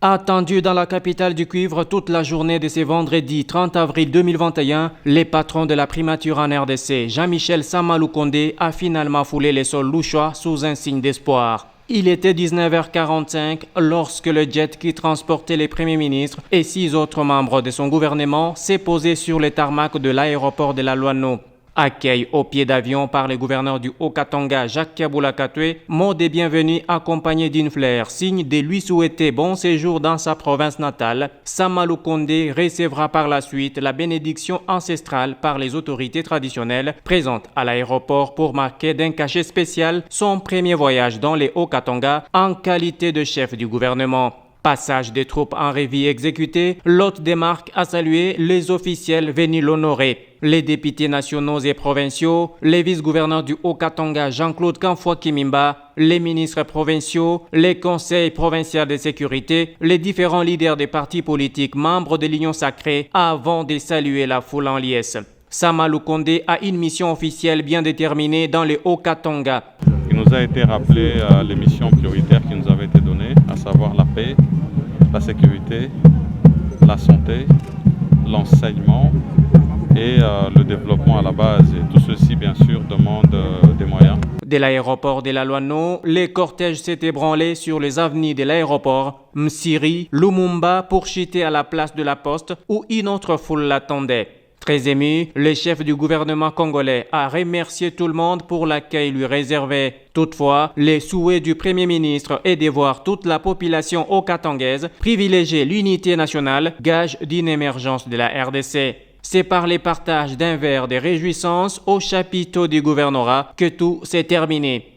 Attendu dans la capitale du cuivre toute la journée de ce vendredi 30 avril 2021, les patrons de la primature en RDC, Jean-Michel Sama Lukonde, a finalement foulé les sols louchois sous un signe d'espoir. Il était 19h45 lorsque le jet qui transportait les premiers ministres et 6 autres membres de son gouvernement s'est posé sur le tarmac de l'aéroport de la Loano. Accueil au pied d'avion par le gouverneur du Haut-Katanga, Jacques Kaboula-Katoué, mot de bienvenue accompagné d'une fleur, signe de lui souhaiter bon séjour dans sa province natale. Sama Lukonde recevra par la suite la bénédiction ancestrale par les autorités traditionnelles présentes à l'aéroport pour marquer d'un cachet spécial son premier voyage dans les Haut-Katanga en qualité de chef du gouvernement. Passage des troupes en revue exécutées, l'hôte des marques a salué les officiels venus l'honorer. Les députés nationaux et provinciaux, les vice-gouverneurs du Haut-Katanga Jean-Claude Kanfoua Kimimba, les ministres provinciaux, les conseils provinciaux de sécurité, les différents leaders des partis politiques membres de l'Union sacrée avant de saluer la foule en liesse. Sama Lukonde a une mission officielle bien déterminée dans le Haut-Katanga. Il nous a été rappelé les missions prioritaires qui nous avaient été données, à savoir la paix, la sécurité, la santé, l'enseignement et le développement à la base. Et tout ceci, bien sûr, demande des moyens. De l'aéroport de la Loano, les cortèges s'étaient ébranlés sur les avenues de l'aéroport, Msiri, Lumumba pour chuter à la place de la Poste où une autre foule l'attendait. Très ému, le chef du gouvernement congolais a remercié tout le monde pour l'accueil lui réservé. Toutefois, les souhaits du Premier ministre est de voir toute la population haut-katangaise privilégier l'unité nationale, gage d'une émergence de la RDC. C'est par les partages d'un verre de réjouissance au chapiteau du gouvernorat que tout s'est terminé.